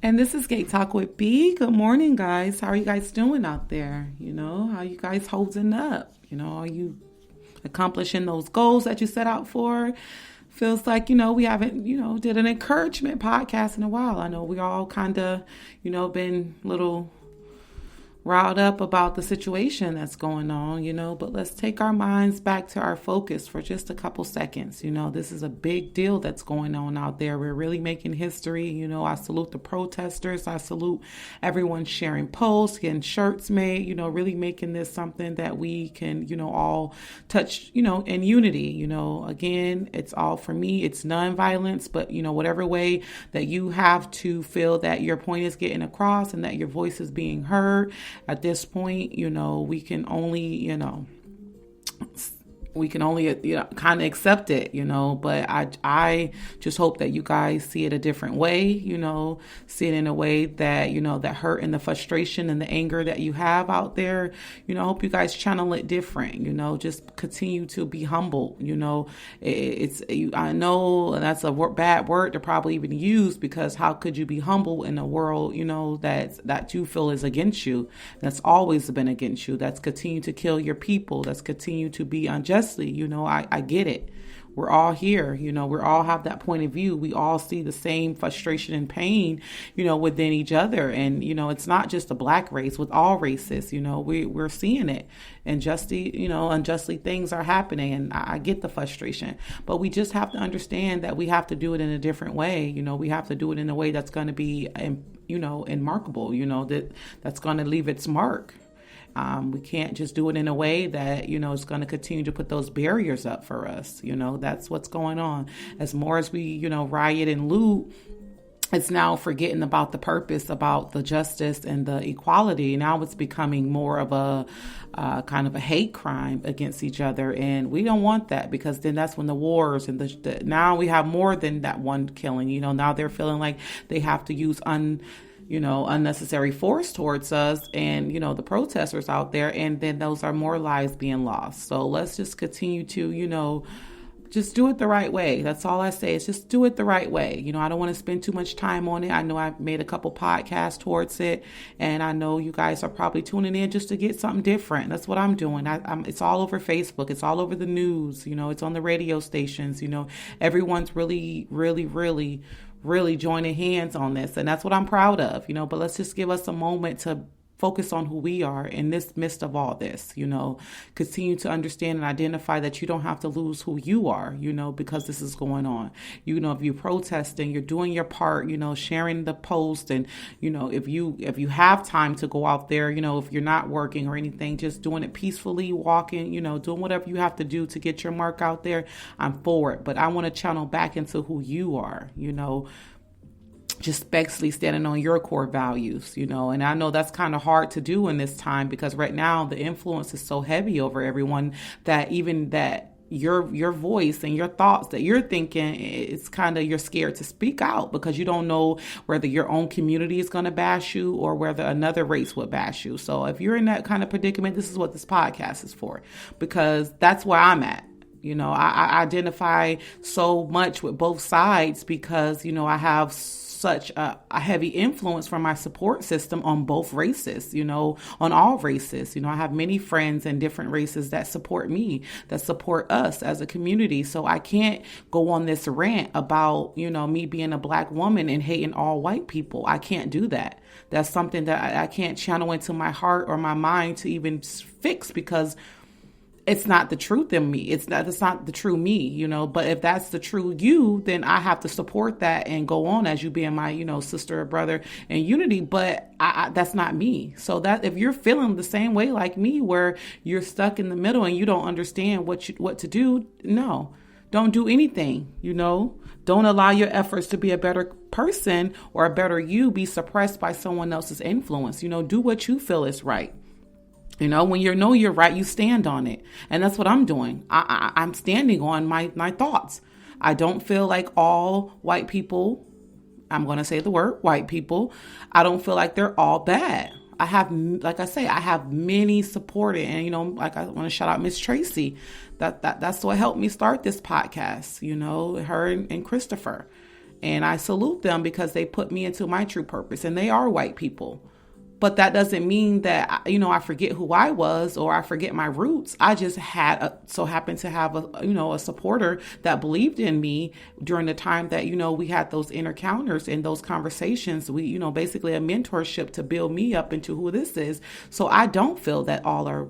And this is Gate Talk with B. Good morning, guys. How are you guys doing out there? How you guys holding up? Are you accomplishing those goals that you set out for? Feels like, we haven't, did an encouragement podcast in a while. I know we all kind of, been little riled up about the situation that's going on, but let's take our minds back to our focus for just a couple seconds. This is a big deal that's going on out there. We're really making history. I salute the protesters. I salute everyone sharing posts, getting shirts made, really making this something that we can, all touch, in unity. Again, it's all for me. It's nonviolence, but, whatever way that you have to feel that your point is getting across and that your voice is being heard. At this point, we can only, kind of accept it, but I just hope that you guys see it a different way, see it in a way that, that hurt and the frustration and the anger that you have out there, I hope you guys channel it different, just continue to be humble, I know that's a bad word to probably even use, because how could you be humble in a world, that you feel is against you, that's always been against you, that's continued to kill your people, that's continued to be unjust. I get it. We're all here, we all have that point of view. We all see the same frustration and pain, within each other. And, it's not just the black race, with all races, we're seeing it. And unjustly things are happening. And I get the frustration, but we just have to understand that we have to do it in a different way. We have to do it in a way that's going to be, remarkable, that's going to leave its mark. We can't just do it in a way that, is going to continue to put those barriers up for us. That's what's going on. As more as we, riot and loot, it's now forgetting about the purpose, about the justice and the equality. Now it's becoming more of a kind of a hate crime against each other. And we don't want that, because then that's when the wars and now we have more than that one killing. Now they're feeling like they have to use unnecessary force towards us and, the protesters out there. And then those are more lives being lost. So let's just continue to, just do it the right way. That's all I say, is just do it the right way. I don't want to spend too much time on it. I know I've made a couple podcasts towards it, and I know you guys are probably tuning in just to get something different. That's what I'm doing. It's all over Facebook. It's all over the news. It's on the radio stations. Everyone's really, really, really, really joining hands on this. And that's what I'm proud of, but let's just give us a moment to focus on who we are in this midst of all this, continue to understand and identify that you don't have to lose who you are, because this is going on. If you're protesting, you're doing your part, sharing the post, and, if you have time to go out there, if you're not working or anything, just doing it peacefully, walking, doing whatever you have to do to get your mark out there, I'm for it. But I want to channel back into who you are, just basically standing on your core values, and I know that's kind of hard to do in this time, because right now the influence is so heavy over everyone that even that your voice and your thoughts that you're thinking, it's kind of, you're scared to speak out, because you don't know whether your own community is going to bash you or whether another race would bash you. So if you're in that kind of predicament, this is what this podcast is for, because that's where I'm at. I identify so much with both sides, because, I have such a heavy influence from my support system on both races, on all races. I have many friends in different races that support me, that support us as a community. So I can't go on this rant about, me being a black woman and hating all white people. I can't do that. That's something that I can't channel into my heart or my mind to even fix, because it's not the truth in me. That's not the true me, but if that's the true you, then I have to support that and go on as you being my, sister or brother in unity. But that's not me. So that if you're feeling the same way like me, where you're stuck in the middle and you don't understand what to do, no, don't do anything, Don't allow your efforts to be a better person or a better you be suppressed by someone else's influence. Do what you feel is right. When you're right, you stand on it. And that's what I'm doing. I'm standing on my thoughts. I don't feel like all white people, I'm going to say the word white people, I don't feel like they're all bad. I have, like I say, I have many supported, and, like I want to shout out Miss Tracy. That's what helped me start this podcast, her and Christopher. And I salute them because they put me into my true purpose, and they are white people. But that doesn't mean that, I forget who I was or I forget my roots. I just so happened to have a supporter that believed in me during the time that, we had those encounters and those conversations. We, basically a mentorship to build me up into who this is. So I don't feel that all are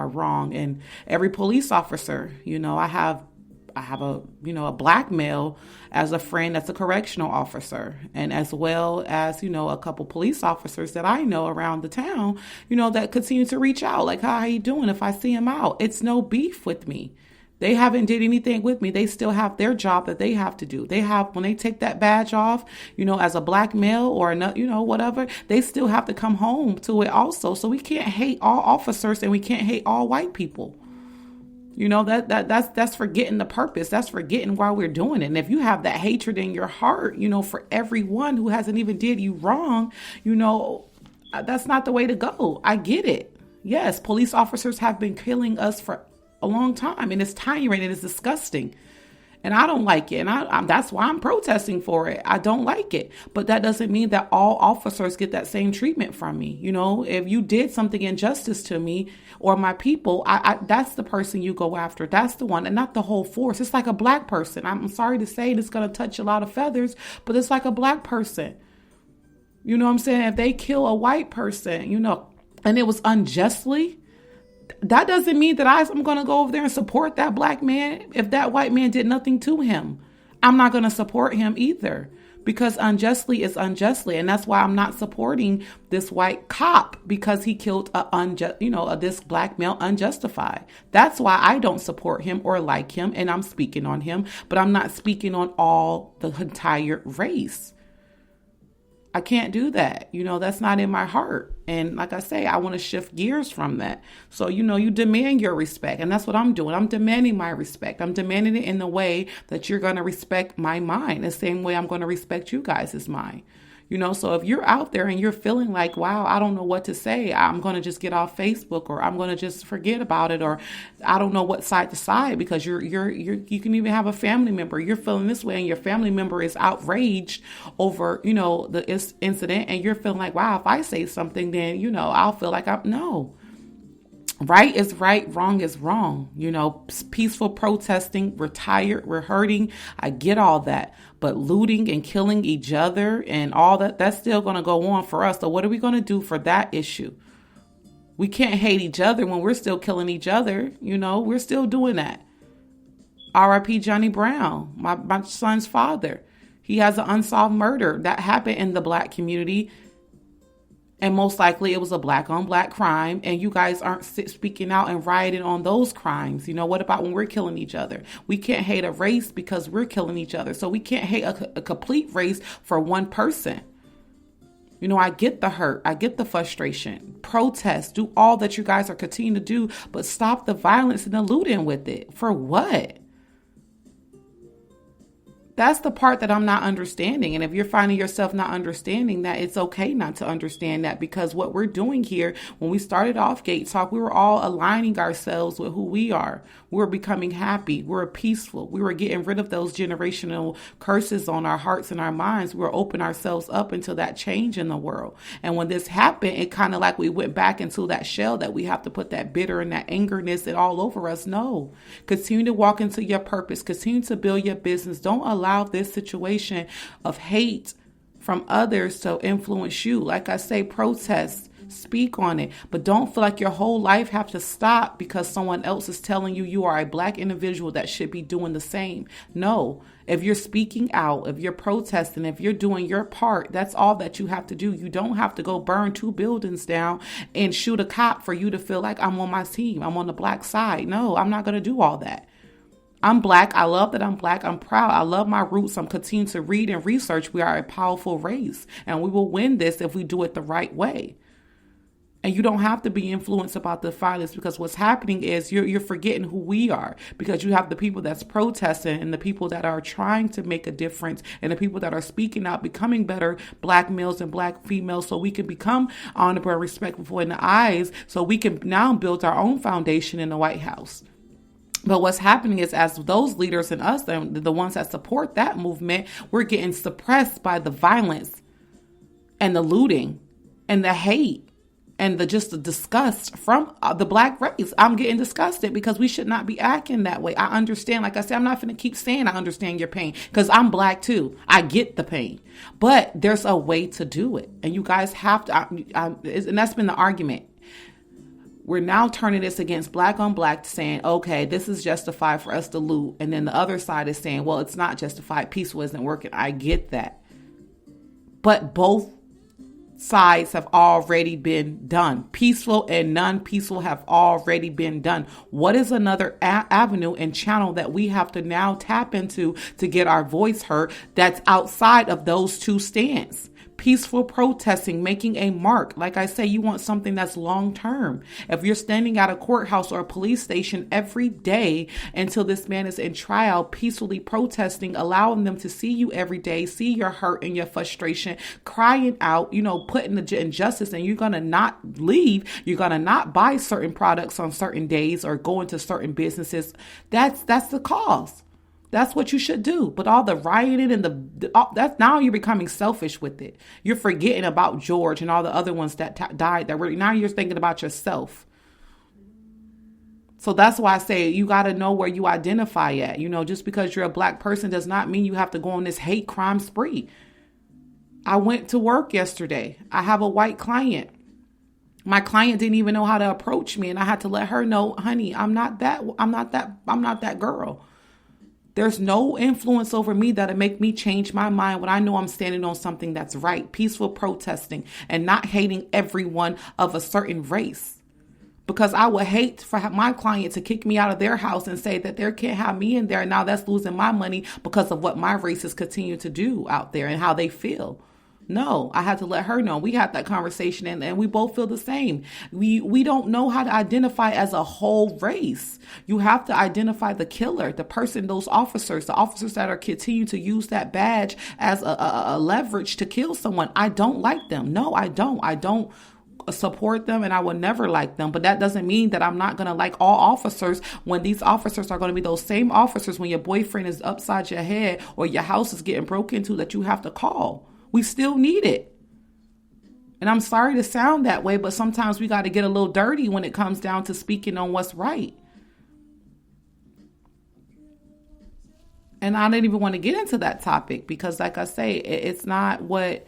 wrong. And every police officer, I have a black male as a friend that's a correctional officer, and as well as, a couple police officers that I know around the town, that continue to reach out like, how you doing? If I see him out, it's no beef with me. They haven't did anything with me. They still have their job that they have to do. When they take that badge off, as a black male or whatever, they still have to come home to it also. So we can't hate all officers and we can't hate all white people. That's forgetting the purpose. That's forgetting why we're doing it. And if you have that hatred in your heart, for everyone who hasn't even did you wrong, that's not the way to go. I get it. Yes, police officers have been killing us for a long time, and it's tiring and it's disgusting. And I don't like it. And that's why I'm protesting for it. I don't like it. But that doesn't mean that all officers get that same treatment from me. If you did something injustice to me or my people, that's the person you go after. That's the one, and not the whole force. It's like a black person. I'm sorry to say it's going to touch a lot of feathers, but it's like a black person. You know what I'm saying? If they kill a white person, and it was unjustly, that doesn't mean that I'm going to go over there and support that black man. If that white man did nothing to him, I'm not going to support him either, because unjustly is unjustly. And that's why I'm not supporting this white cop, because he killed this black male unjustified. That's why I don't support him or like him. And I'm speaking on him, but I'm not speaking on the entire race. I can't do that. That's not in my heart. And like I say, I want to shift gears from that. So, you demand your respect. And that's what I'm doing. I'm demanding my respect. I'm demanding it in the way that you're going to respect my mind, the same way I'm going to respect you guys' mind. So if you're out there and you're feeling like, wow, I don't know what to say, I'm going to just get off Facebook, or I'm going to just forget about it, or I don't know what side to side, because you can even have a family member. You're feeling this way and your family member is outraged over, the incident, and you're feeling like, wow, if I say something, then, I'll feel like no. Right is right, wrong is wrong. Peaceful protesting, we're tired, we're hurting. I get all that. But looting and killing each other and all that's still going to go on for us. So what are we going to do for that issue? We can't hate each other when we're still killing each other. We're still doing that. R.I.P. Johnny Brown, my son's father. He has an unsolved murder that happened in the black community. And most likely it was a black on black crime. And you guys aren't speaking out and rioting on those crimes. What about when we're killing each other? We can't hate a race because we're killing each other. So we can't hate a complete race for one person. I get the hurt. I get the frustration. Protest. Do all that you guys are continuing to do. But stop the violence and the looting with it. For what? That's the part that I'm not understanding. And if you're finding yourself not understanding that, it's okay not to understand that, because what we're doing here, when we started off Gate Talk, we were all aligning ourselves with who we are. We were becoming happy. We were peaceful. We were getting rid of those generational curses on our hearts and our minds. We were opening ourselves up into that change in the world. And when this happened, it kind of like we went back into that shell that we have to put that bitter and that angerness and all over us. No, continue to walk into your purpose. Continue to build your business. Don't allow this situation of hate from others to influence you. Like I say, protest, speak on it, but don't feel like your whole life have to stop because someone else is telling you you are a black individual that should be doing the same. No, if you're speaking out, if you're protesting, if you're doing your part, that's all that you have to do. You don't have to go burn 2 buildings down and shoot a cop for you to feel like I'm on my team. I'm on the black side. No, I'm not going to do all that. I'm black. I love that I'm black. I'm proud. I love my roots. I'm continuing to read and research. We are a powerful race, and we will win this if we do it the right way. And you don't have to be influenced about the violence, because what's happening is you're forgetting who we are, because you have the people that's protesting and the people that are trying to make a difference and the people that are speaking out, becoming better black males and black females, so we can become honorable and respectful in the eyes, so we can now build our own foundation in the White House. But what's happening is, as those leaders and us, the ones that support that movement, we're getting suppressed by the violence and the looting and the hate and the disgust from the black race. I'm getting disgusted because we should not be acting that way. I understand. Like I said, I'm not going to keep saying I understand your pain because I'm black too. I get the pain, but there's a way to do it. And you guys have to, and that's been the argument. We're now turning this against black on black, saying, okay, this is justified for us to loot. And then the other side is saying, well, it's not justified. Peaceful isn't working. I get that. But both sides have already been done. Peaceful and non-peaceful have already been done. What is another avenue and channel that we have to now tap into to get our voice heard that's outside of those two stands? Peaceful protesting, making a mark. Like I say, you want something that's long term. If you're standing at a courthouse or a police station every day until this man is in trial, peacefully protesting, allowing them to see you every day, see your hurt and your frustration, crying out, putting the injustice, and you're going to not leave. You're going to not buy certain products on certain days or go into certain businesses. That's the cause. That's what you should do. But all the rioting and that's now you're becoming selfish with it. You're forgetting about George and all the other ones that died. Now you're thinking about yourself. So that's why I say you got to know where you identify at. Just because you're a black person does not mean you have to go on this hate crime spree. I went to work yesterday. I have a white client. My client didn't even know how to approach me, and I had to let her know, honey, I'm not that girl. There's no influence over me that'll make me change my mind when I know I'm standing on something that's right. Peaceful protesting and not hating everyone of a certain race. Because I would hate for my client to kick me out of their house and say that they can't have me in there. And now that's losing my money because of what my racists continue to do out there and how they feel. No, I had to let her know. We had that conversation and we both feel the same. We don't know how to identify as a whole race. You have to identify the killer, the person, the officers that are continuing to use that badge as a leverage to kill someone. I don't like them. No, I don't. I don't support them and I will never like them. But that doesn't mean that I'm not going to like all officers when these officers are going to be those same officers when your boyfriend is upside your head or your house is getting broken into that you have to call. We still need it. And I'm sorry to sound that way, but sometimes we got to get a little dirty when it comes down to speaking on what's right. And I didn't even want to get into that topic because, like I say, it's not what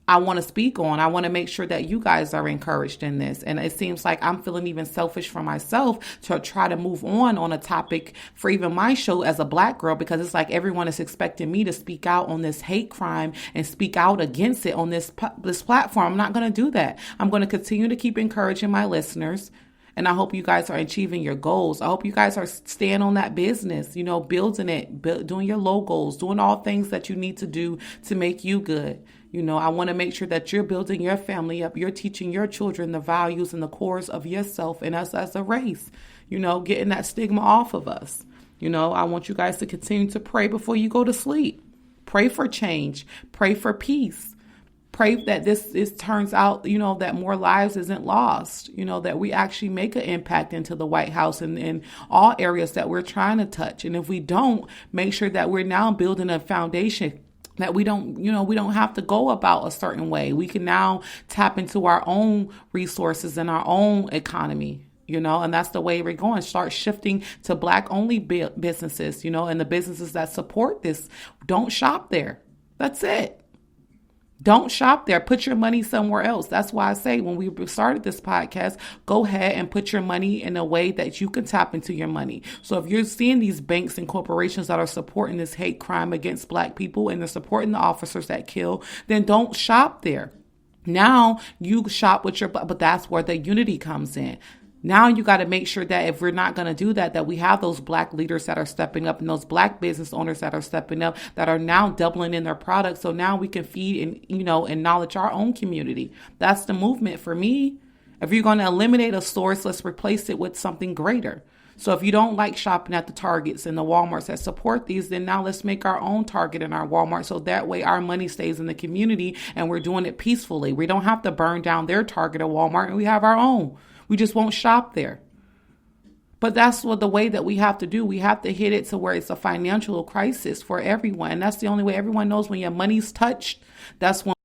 I want to speak on. I want to make sure that you guys are encouraged in this. And it seems like I'm feeling even selfish for myself to try to move on a topic for even my show as a black girl, because it's like everyone is expecting me to speak out on this hate crime and speak out against it on this platform. I'm not going to do that. I'm going to continue to keep encouraging my listeners. And I hope you guys are achieving your goals. I hope you guys are staying on that business, building it, doing your logos, doing all things that you need to do to make you good. I want to make sure that you're building your family up. You're teaching your children the values and the cores of yourself and us as a race, getting that stigma off of us. I want you guys to continue to pray before you go to sleep. Pray for change. Pray for peace. Pray that this turns out, that more lives isn't lost, that we actually make an impact into the White House and in all areas that we're trying to touch. And if we don't, make sure that we're now building a foundation that we don't have to go about a certain way. We can now tap into our own resources and our own economy, and that's the way we're going. Start shifting to black only businesses, and the businesses that support this. Don't shop there. That's it. Don't shop there. Put your money somewhere else. That's why I say when we started this podcast, go ahead and put your money in a way that you can tap into your money. So if you're seeing these banks and corporations that are supporting this hate crime against black people and they're supporting the officers that kill, then don't shop there. Now you shop with but that's where the unity comes in. Now you got to make sure that if we're not going to do that, that we have those black leaders that are stepping up and those black business owners that are stepping up that are now doubling in their products. So now we can feed and, and knowledge our own community. That's the movement for me. If you're going to eliminate a source, let's replace it with something greater. So if you don't like shopping at the Targets and the Walmarts that support these, then now let's make our own Target and our Walmart. So that way our money stays in the community and we're doing it peacefully. We don't have to burn down their Target or Walmart and we have our own. We just won't shop there. But that's what the way that we have to do. We have to hit it to where it's a financial crisis for everyone. And that's the only way everyone knows when your money's touched. That's when